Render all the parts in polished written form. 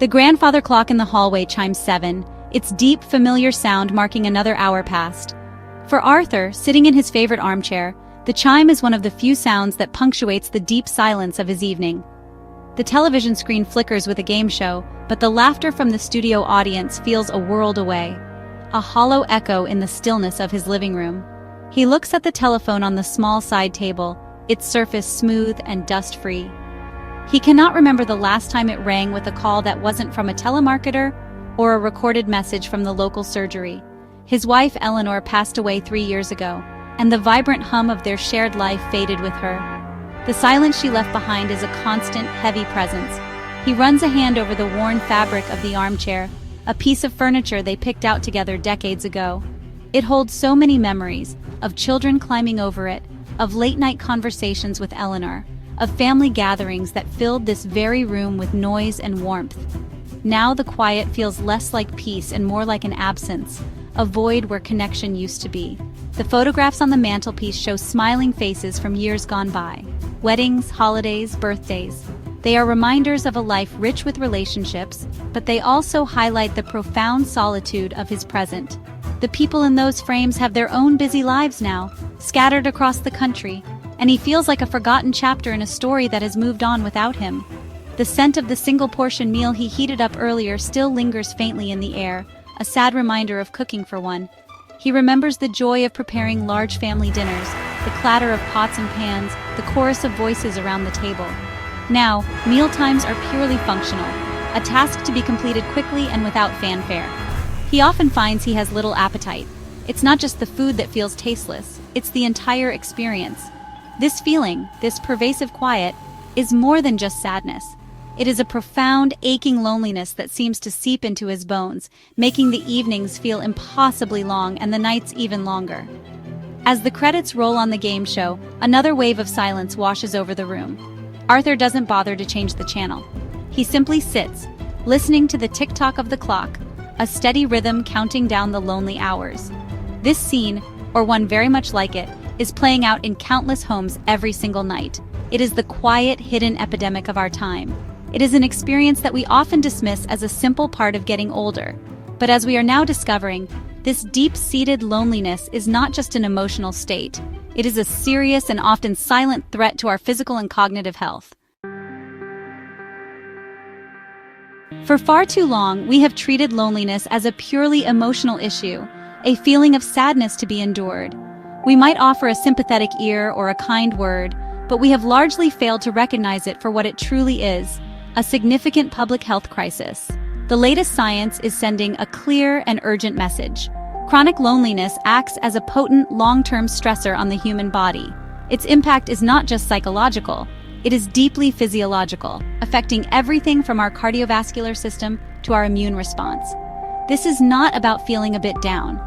The grandfather clock in the hallway chimes 7, its deep, familiar sound marking another hour past. For Arthur, sitting in his favorite armchair, the chime is one of the few sounds that punctuates the deep silence of his evening. The television screen flickers with a game show, but the laughter from the studio audience feels a world away, a hollow echo in the stillness of his living room. He looks at the telephone on the small side table, its surface smooth and dust-free. He cannot remember the last time it rang with a call that wasn't from a telemarketer or a recorded message from the local surgery. His wife Eleanor passed away 3 years ago, and the vibrant hum of their shared life faded with her. The silence she left behind is a constant, heavy presence. He runs a hand over the worn fabric of the armchair, a piece of furniture they picked out together decades ago. It holds so many memories, of children climbing over it, of late-night conversations with Eleanor, of family gatherings that filled this very room with noise and warmth. Now the quiet feels less like peace and more like an absence, a void where connection used to be. The photographs on the mantelpiece show smiling faces from years gone by. Weddings, holidays, birthdays. They are reminders of a life rich with relationships, but they also highlight the profound solitude of his present. The people in those frames have their own busy lives now, scattered across the country, and he feels like a forgotten chapter in a story that has moved on without him. The scent of the single-portion meal he heated up earlier still lingers faintly in the air, a sad reminder of cooking for one. He remembers the joy of preparing large family dinners, the clatter of pots and pans, the chorus of voices around the table. Now, mealtimes are purely functional, a task to be completed quickly and without fanfare. He often finds he has little appetite. It's not just the food that feels tasteless, it's the entire experience. This feeling, this pervasive quiet, is more than just sadness. It is a profound, aching loneliness that seems to seep into his bones, making the evenings feel impossibly long and the nights even longer. As the credits roll on the game show, another wave of silence washes over the room. Arthur doesn't bother to change the channel. He simply sits, listening to the tick-tock of the clock, a steady rhythm counting down the lonely hours. This scene, or one very much like it, is playing out in countless homes every single night. It is the quiet, hidden epidemic of our time. It is an experience that we often dismiss as a simple part of getting older. But as we are now discovering, this deep-seated loneliness is not just an emotional state. It is a serious and often silent threat to our physical and cognitive health. For far too long, we have treated loneliness as a purely emotional issue, a feeling of sadness to be endured. We might offer a sympathetic ear or a kind word, but we have largely failed to recognize it for what it truly is, a significant public health crisis. The latest science is sending a clear and urgent message. Chronic loneliness acts as a potent long-term stressor on the human body. Its impact is not just psychological, it is deeply physiological, affecting everything from our cardiovascular system to our immune response. This is not about feeling a bit down.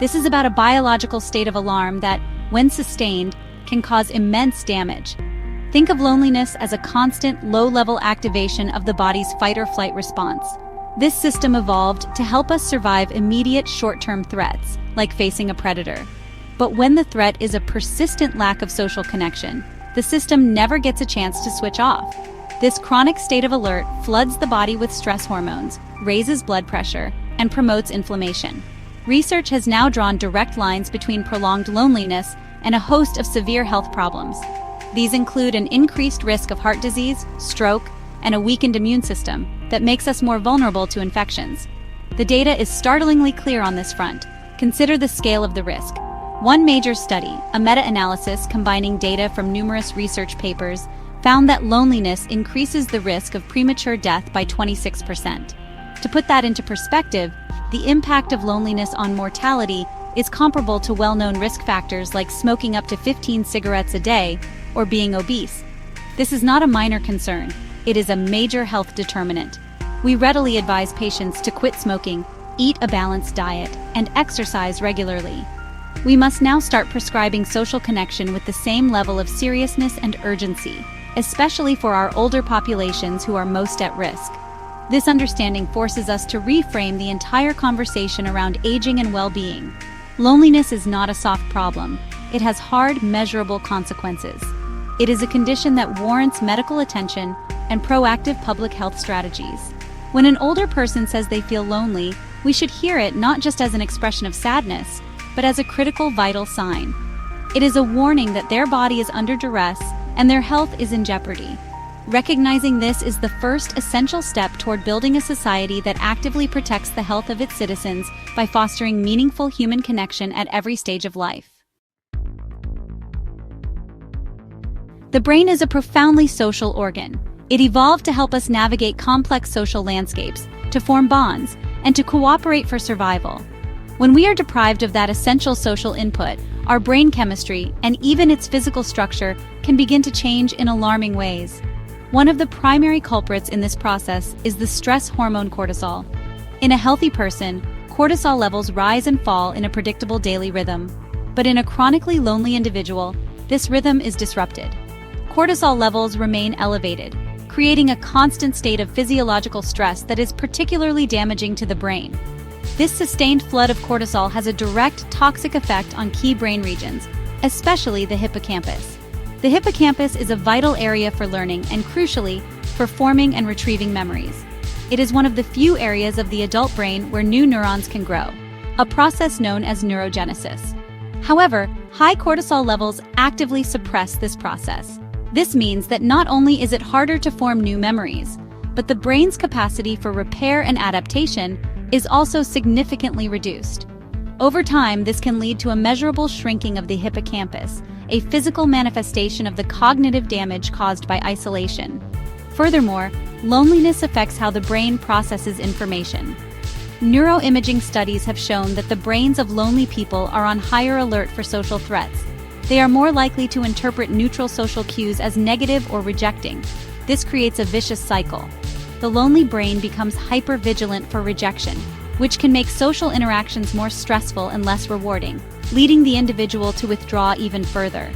This is about a biological state of alarm that, when sustained, can cause immense damage. Think of loneliness as a constant, low-level activation of the body's fight-or-flight response. This system evolved to help us survive immediate short-term threats, like facing a predator. But when the threat is a persistent lack of social connection, the system never gets a chance to switch off. This chronic state of alert floods the body with stress hormones, raises blood pressure, and promotes inflammation. Research has now drawn direct lines between prolonged loneliness and a host of severe health problems. These include an increased risk of heart disease, stroke, and a weakened immune system that makes us more vulnerable to infections. The data is startlingly clear on this front. Consider the scale of the risk. One major study, a meta-analysis combining data from numerous research papers, found that loneliness increases the risk of premature death by 26%. To put that into perspective, the impact of loneliness on mortality is comparable to well-known risk factors like smoking up to 15 cigarettes a day or being obese. This is not a minor concern. It is a major health determinant. We readily advise patients to quit smoking, eat a balanced diet, and exercise regularly. We must now start prescribing social connection with the same level of seriousness and urgency, especially for our older populations who are most at risk. This understanding forces us to reframe the entire conversation around aging and well-being. Loneliness is not a soft problem. It has hard, measurable consequences. It is a condition that warrants medical attention and proactive public health strategies. When an older person says they feel lonely, we should hear it not just as an expression of sadness, but as a critical vital sign. It is a warning that their body is under duress and their health is in jeopardy. Recognizing this is the first essential step toward building a society that actively protects the health of its citizens by fostering meaningful human connection at every stage of life. The brain is a profoundly social organ. It evolved to help us navigate complex social landscapes, to form bonds, and to cooperate for survival. When we are deprived of that essential social input, our brain chemistry, and even its physical structure, can begin to change in alarming ways. One of the primary culprits in this process is the stress hormone cortisol. In a healthy person, cortisol levels rise and fall in a predictable daily rhythm. But in a chronically lonely individual, this rhythm is disrupted. Cortisol levels remain elevated, creating a constant state of physiological stress that is particularly damaging to the brain. This sustained flood of cortisol has a direct toxic effect on key brain regions, especially the hippocampus. The hippocampus is a vital area for learning and, crucially, for forming and retrieving memories. It is one of the few areas of the adult brain where new neurons can grow, a process known as neurogenesis. However, high cortisol levels actively suppress this process. This means that not only is it harder to form new memories, but the brain's capacity for repair and adaptation is also significantly reduced. Over time, this can lead to a measurable shrinking of the hippocampus, a physical manifestation of the cognitive damage caused by isolation. Furthermore, loneliness affects how the brain processes information. Neuroimaging studies have shown that the brains of lonely people are on higher alert for social threats. They are more likely to interpret neutral social cues as negative or rejecting. This creates a vicious cycle. The lonely brain becomes hypervigilant for rejection, which can make social interactions more stressful and less rewarding, leading the individual to withdraw even further.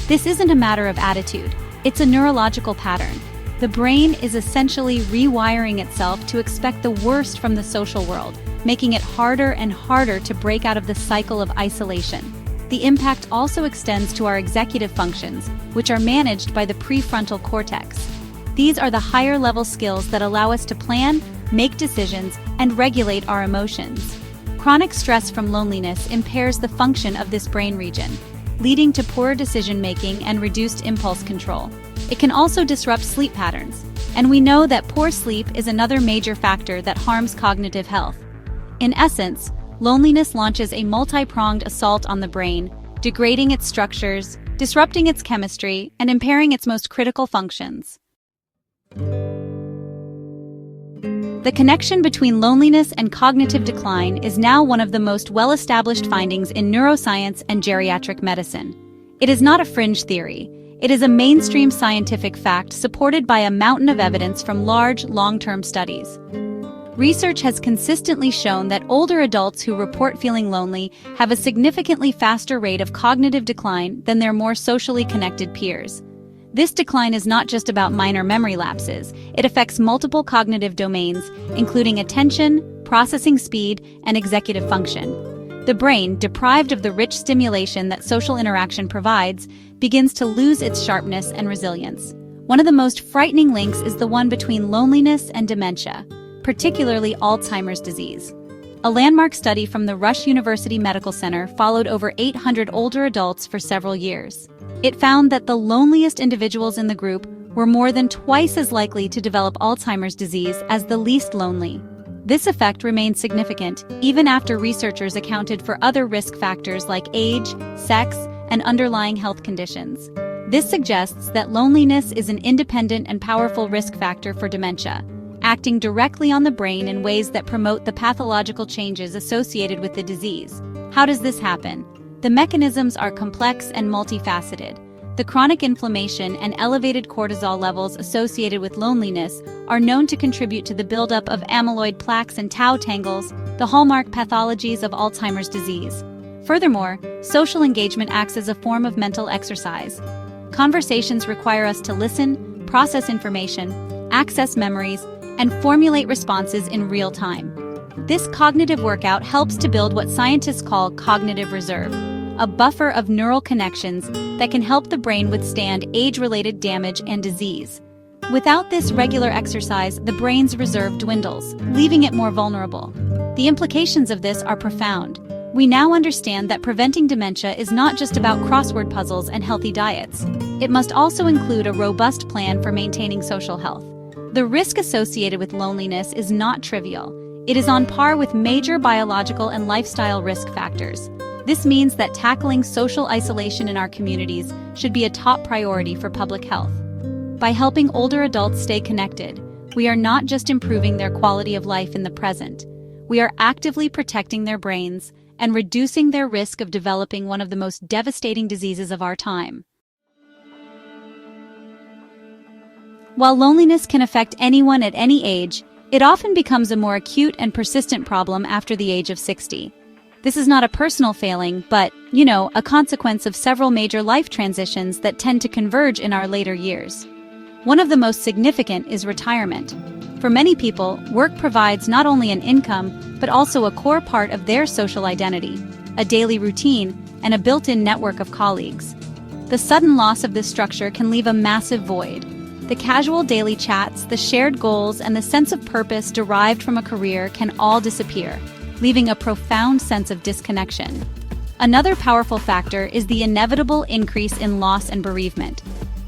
This isn't a matter of attitude, it's a neurological pattern. The brain is essentially rewiring itself to expect the worst from the social world, making it harder and harder to break out of the cycle of isolation. The impact also extends to our executive functions, which are managed by the prefrontal cortex. These are the higher-level skills that allow us to plan, make decisions, and regulate our emotions. Chronic stress from loneliness impairs the function of this brain region, leading to poorer decision-making and reduced impulse control. It can also disrupt sleep patterns, and we know that poor sleep is another major factor that harms cognitive health. In essence, loneliness launches a multi-pronged assault on the brain, degrading its structures, disrupting its chemistry, and impairing its most critical functions. The connection between loneliness and cognitive decline is now one of the most well-established findings in neuroscience and geriatric medicine. It is not a fringe theory. It is a mainstream scientific fact supported by a mountain of evidence from large, long-term studies. Research has consistently shown that older adults who report feeling lonely have a significantly faster rate of cognitive decline than their more socially connected peers. This decline is not just about minor memory lapses. It affects multiple cognitive domains, including attention, processing speed, and executive function. The brain, deprived of the rich stimulation that social interaction provides, begins to lose its sharpness and resilience. One of the most frightening links is the one between loneliness and dementia, particularly Alzheimer's disease. A landmark study from the Rush University Medical Center followed over 800 older adults for several years. It found that the loneliest individuals in the group were more than twice as likely to develop Alzheimer's disease as the least lonely. This effect remained significant even after researchers accounted for other risk factors like age, sex, and underlying health conditions. This suggests that loneliness is an independent and powerful risk factor for dementia, acting directly on the brain in ways that promote the pathological changes associated with the disease. How does this happen? The mechanisms are complex and multifaceted. The chronic inflammation and elevated cortisol levels associated with loneliness are known to contribute to the buildup of amyloid plaques and tau tangles, the hallmark pathologies of Alzheimer's disease. Furthermore, social engagement acts as a form of mental exercise. Conversations require us to listen, process information, access memories, and formulate responses in real time. This cognitive workout helps to build what scientists call cognitive reserve, a buffer of neural connections that can help the brain withstand age-related damage and disease. Without this regular exercise, the brain's reserve dwindles, leaving it more vulnerable. The implications of this are profound. We now understand that preventing dementia is not just about crossword puzzles and healthy diets. It must also include a robust plan for maintaining social health. The risk associated with loneliness is not trivial. It is on par with major biological and lifestyle risk factors. This means that tackling social isolation in our communities should be a top priority for public health. By helping older adults stay connected, we are not just improving their quality of life in the present. We are actively protecting their brains and reducing their risk of developing one of the most devastating diseases of our time. While loneliness can affect anyone at any age, it often becomes a more acute and persistent problem after the age of 60. This is not a personal failing, but, a consequence of several major life transitions that tend to converge in our later years. One of the most significant is retirement. For many people, work provides not only an income, but also a core part of their social identity, a daily routine, and a built-in network of colleagues. The sudden loss of this structure can leave a massive void. The casual daily chats, the shared goals, and the sense of purpose derived from a career can all disappear, leaving a profound sense of disconnection. Another powerful factor is the inevitable increase in loss and bereavement.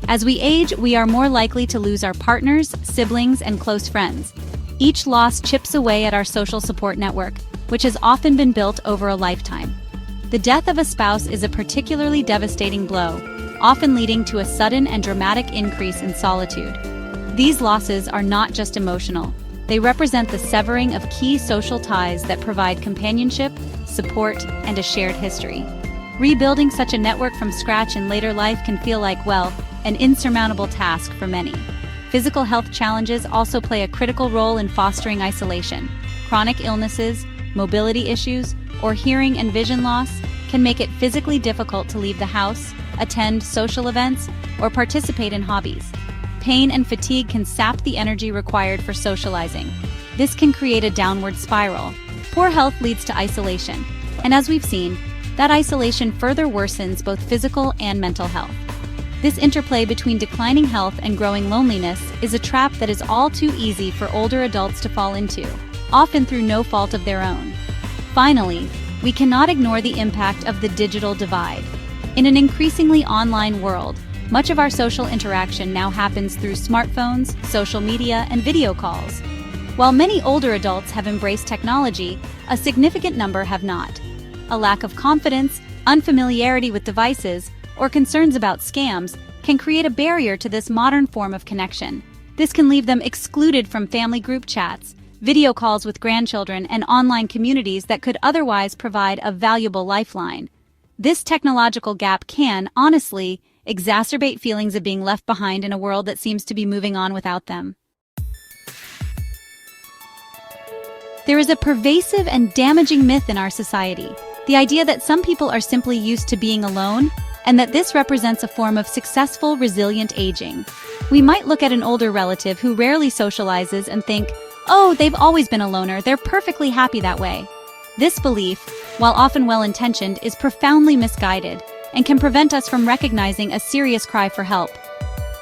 As we age, we are more likely to lose our partners, siblings, and close friends. Each loss chips away at our social support network, which has often been built over a lifetime. The death of a spouse is a particularly devastating blow, often leading to a sudden and dramatic increase in solitude. These losses are not just emotional. They represent the severing of key social ties that provide companionship, support, and a shared history. Rebuilding such a network from scratch in later life can feel like, an insurmountable task for many. Physical health challenges also play a critical role in fostering isolation. Chronic illnesses, mobility issues, or hearing and vision loss can make it physically difficult to leave the house, attend social events, or participate in hobbies. Pain and fatigue can sap the energy required for socializing. This can create a downward spiral. Poor health leads to isolation, and as we've seen, that isolation further worsens both physical and mental health. This interplay between declining health and growing loneliness is a trap that is all too easy for older adults to fall into, often through no fault of their own. Finally, we cannot ignore the impact of the digital divide. In an increasingly online world, much of our social interaction now happens through smartphones, social media, and video calls. While many older adults have embraced technology, a significant number have not. A lack of confidence, unfamiliarity with devices, or concerns about scams can create a barrier to this modern form of connection. This can leave them excluded from family group chats, video calls with grandchildren, and online communities that could otherwise provide a valuable lifeline. This technological gap can, honestly, exacerbate feelings of being left behind in a world that seems to be moving on without them. There is a pervasive and damaging myth in our society, the idea that some people are simply used to being alone, and that this represents a form of successful, resilient aging. We might look at an older relative who rarely socializes and think, oh, they've always been a loner, they're perfectly happy that way. This belief, while often well-intentioned, is profoundly misguided and can prevent us from recognizing a serious cry for help.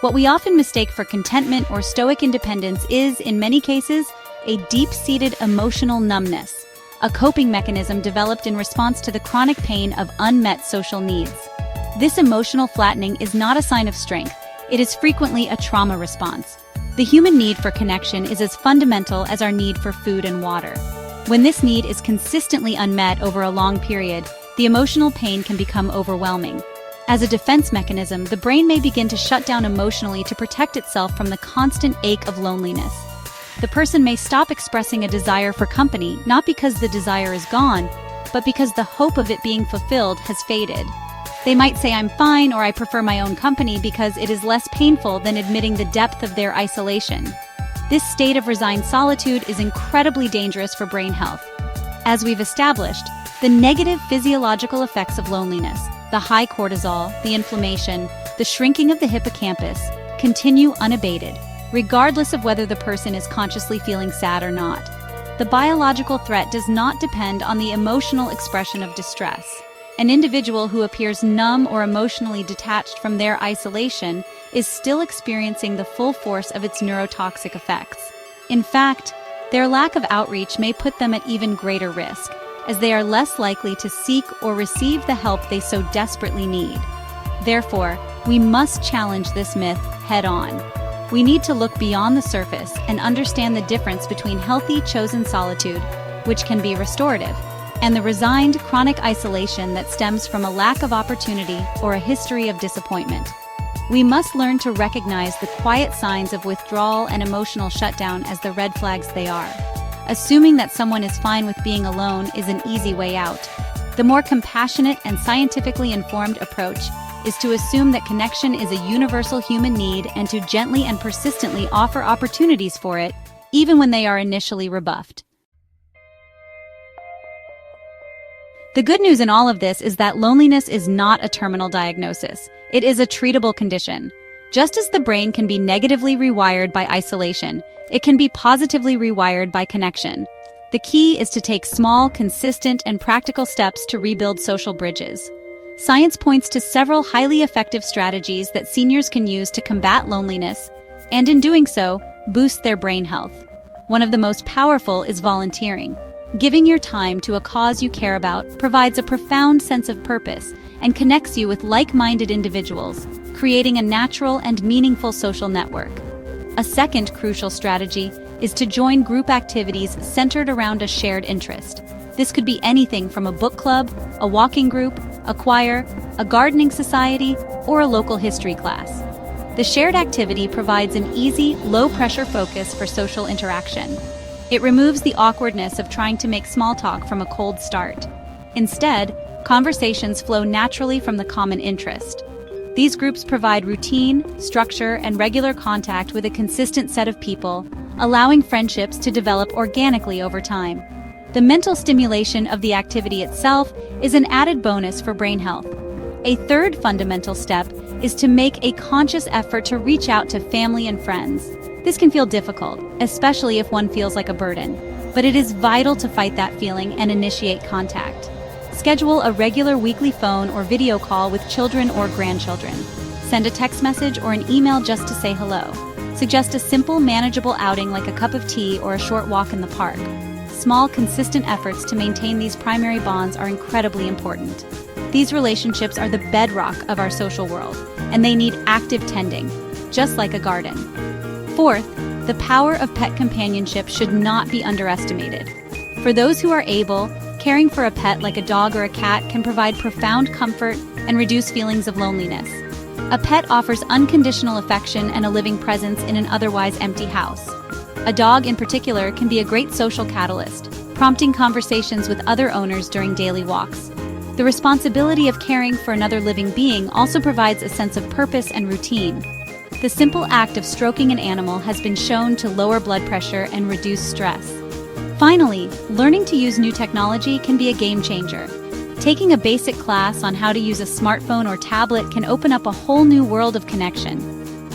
What we often mistake for contentment or stoic independence is, in many cases, a deep-seated emotional numbness, a coping mechanism developed in response to the chronic pain of unmet social needs. This emotional flattening is not a sign of strength. It is frequently a trauma response. The human need for connection is as fundamental as our need for food and water. When this need is consistently unmet over a long period, the emotional pain can become overwhelming. As a defense mechanism, the brain may begin to shut down emotionally to protect itself from the constant ache of loneliness. The person may stop expressing a desire for company, not because the desire is gone, but because the hope of it being fulfilled has faded. They might say, I'm fine, or I prefer my own company because it is less painful than admitting the depth of their isolation. This state of resigned solitude is incredibly dangerous for brain health. As we've established, the negative physiological effects of loneliness, the high cortisol, the inflammation, the shrinking of the hippocampus, continue unabated, regardless of whether the person is consciously feeling sad or not. The biological threat does not depend on the emotional expression of distress. An individual who appears numb or emotionally detached from their isolation is still experiencing the full force of its neurotoxic effects. In fact, their lack of outreach may put them at even greater risk, as they are less likely to seek or receive the help they so desperately need. Therefore, we must challenge this myth head-on. We need to look beyond the surface and understand the difference between healthy, chosen solitude, which can be restorative, and the resigned, chronic isolation that stems from a lack of opportunity or a history of disappointment. We must learn to recognize the quiet signs of withdrawal and emotional shutdown as the red flags they are. Assuming that someone is fine with being alone is an easy way out. The more compassionate and scientifically informed approach is to assume that connection is a universal human need and to gently and persistently offer opportunities for it, even when they are initially rebuffed. The good news in all of this is that loneliness is not a terminal diagnosis. It is a treatable condition. Just as the brain can be negatively rewired by isolation, it can be positively rewired by connection. The key is to take small, consistent, and practical steps to rebuild social bridges. Science points to several highly effective strategies that seniors can use to combat loneliness, and in doing so, boost their brain health. One of the most powerful is volunteering. Giving your time to a cause you care about provides a profound sense of purpose and connects you with like-minded individuals, creating a natural and meaningful social network. A second crucial strategy is to join group activities centered around a shared interest. This could be anything from a book club, a walking group, a choir, a gardening society, or a local history class. The shared activity provides an easy, low-pressure focus for social interaction. It removes the awkwardness of trying to make small talk from a cold start. Instead, conversations flow naturally from the common interest. These groups provide routine, structure, and regular contact with a consistent set of people, allowing friendships to develop organically over time. The mental stimulation of the activity itself is an added bonus for brain health. A third fundamental step is to make a conscious effort to reach out to family and friends. This can feel difficult, especially if one feels like a burden, but it is vital to fight that feeling and initiate contact. Schedule a regular weekly phone or video call with children or grandchildren. Send a text message or an email just to say hello. Suggest a simple, manageable outing like a cup of tea or a short walk in the park. Small, consistent efforts to maintain these primary bonds are incredibly important. These relationships are the bedrock of our social world, and they need active tending, just like a garden. Fourth, the power of pet companionship should not be underestimated. For those who are able, caring for a pet like a dog or a cat can provide profound comfort and reduce feelings of loneliness. A pet offers unconditional affection and a living presence in an otherwise empty house. A dog in particular can be a great social catalyst, prompting conversations with other owners during daily walks. The responsibility of caring for another living being also provides a sense of purpose and routine. The simple act of stroking an animal has been shown to lower blood pressure and reduce stress. Finally, learning to use new technology can be a game changer. Taking a basic class on how to use a smartphone or tablet can open up a whole new world of connection.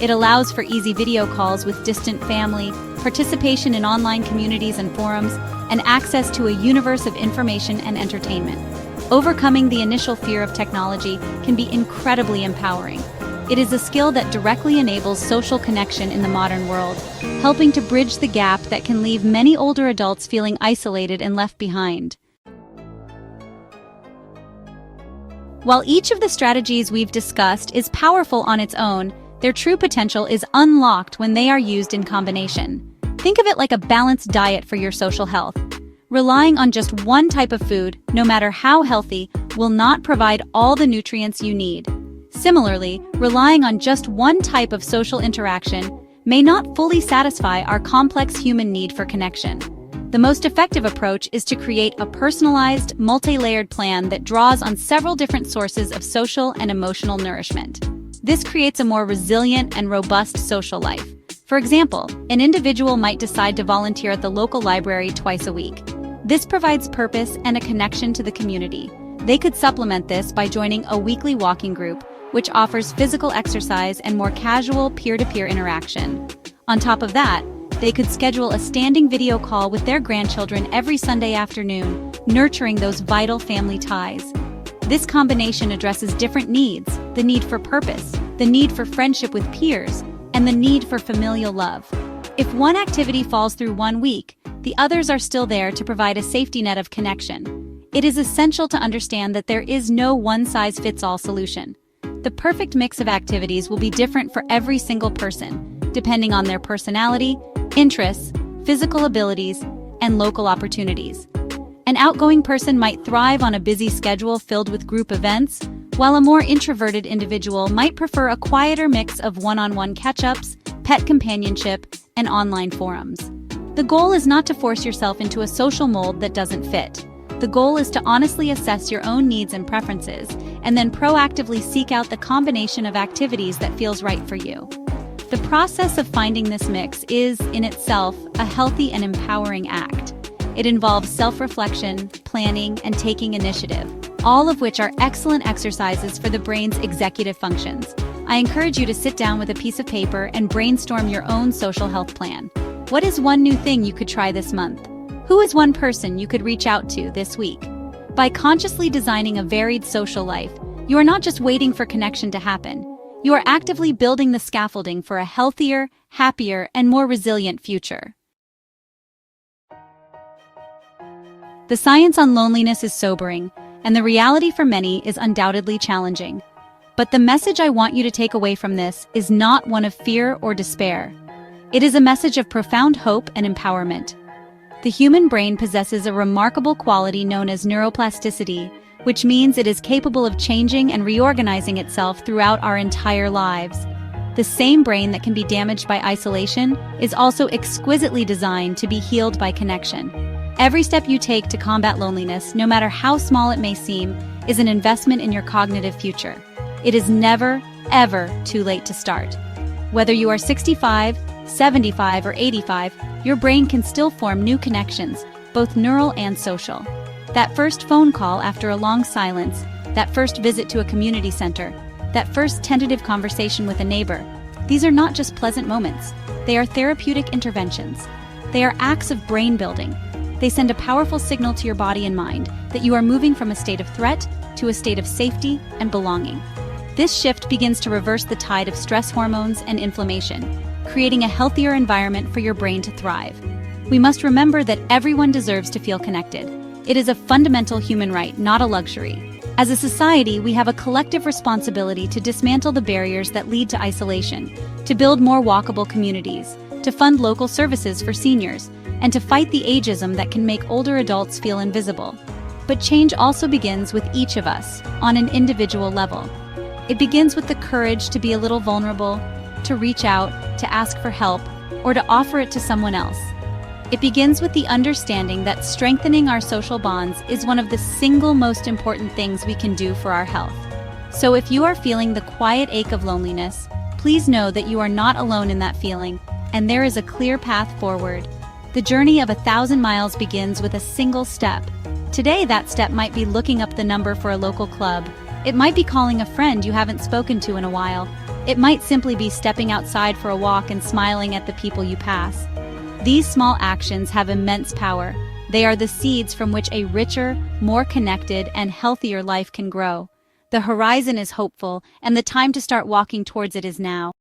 It allows for easy video calls with distant family, participation in online communities and forums, and access to a universe of information and entertainment. Overcoming the initial fear of technology can be incredibly empowering. It is a skill that directly enables social connection in the modern world, helping to bridge the gap that can leave many older adults feeling isolated and left behind. While each of the strategies we've discussed is powerful on its own, their true potential is unlocked when they are used in combination. Think of it like a balanced diet for your social health. Relying on just one type of food, no matter how healthy, will not provide all the nutrients you need. Similarly, relying on just one type of social interaction may not fully satisfy our complex human need for connection. The most effective approach is to create a personalized, multi-layered plan that draws on several different sources of social and emotional nourishment. This creates a more resilient and robust social life. For example, an individual might decide to volunteer at the local library twice a week. This provides purpose and a connection to the community. They could supplement this by joining a weekly walking group, which offers physical exercise and more casual peer-to-peer interaction. On top of that, they could schedule a standing video call with their grandchildren every Sunday afternoon, nurturing those vital family ties. This combination addresses different needs: the need for purpose, the need for friendship with peers, and the need for familial love. If one activity falls through 1 week, the others are still there to provide a safety net of connection. It is essential to understand that there is no one-size-fits-all solution. The perfect mix of activities will be different for every single person, depending on their personality, interests, physical abilities, and local opportunities. An outgoing person might thrive on a busy schedule filled with group events, while a more introverted individual might prefer a quieter mix of one-on-one catch-ups, pet companionship, and online forums. The goal is not to force yourself into a social mold that doesn't fit. The goal is to honestly assess your own needs and preferences, and then proactively seek out the combination of activities that feels right for you. The process of finding this mix is, in itself, a healthy and empowering act. It involves self-reflection, planning, and taking initiative, all of which are excellent exercises for the brain's executive functions. I encourage you to sit down with a piece of paper and brainstorm your own social health plan. What is one new thing you could try this month? Who is one person you could reach out to this week? By consciously designing a varied social life, you are not just waiting for connection to happen. You are actively building the scaffolding for a healthier, happier, and more resilient future. The science on loneliness is sobering, and the reality for many is undoubtedly challenging. But the message I want you to take away from this is not one of fear or despair. It is a message of profound hope and empowerment. The human brain possesses a remarkable quality known as neuroplasticity, which means it is capable of changing and reorganizing itself throughout our entire lives. The same brain that can be damaged by isolation is also exquisitely designed to be healed by connection. Every step you take to combat loneliness, no matter how small it may seem, is an investment in your cognitive future. It is never, ever too late to start. Whether you are 65, 75, or 85, your brain can still form new connections, both neural and social. That first phone call after a long silence, that first visit to a community center, that first tentative conversation with a neighbor, these are not just pleasant moments. They are therapeutic interventions. They are acts of brain building. They send a powerful signal to your body and mind that you are moving from a state of threat to a state of safety and belonging. This shift begins to reverse the tide of stress hormones and inflammation, creating a healthier environment for your brain to thrive. We must remember that everyone deserves to feel connected. It is a fundamental human right, not a luxury. As a society, we have a collective responsibility to dismantle the barriers that lead to isolation, to build more walkable communities, to fund local services for seniors, and to fight the ageism that can make older adults feel invisible. But change also begins with each of us, on an individual level. It begins with the courage to be a little vulnerable, to reach out, to ask for help, or to offer it to someone else. It begins with the understanding that strengthening our social bonds is one of the single most important things we can do for our health. So if you are feeling the quiet ache of loneliness, please know that you are not alone in that feeling, and there is a clear path forward. The journey of 1,000 miles begins with a single step. Today, that step might be looking up the number for a local club. It might be calling a friend you haven't spoken to in a while. It might simply be stepping outside for a walk and smiling at the people you pass. These small actions have immense power. They are the seeds from which a richer, more connected, and healthier life can grow. The horizon is hopeful, and the time to start walking towards it is now.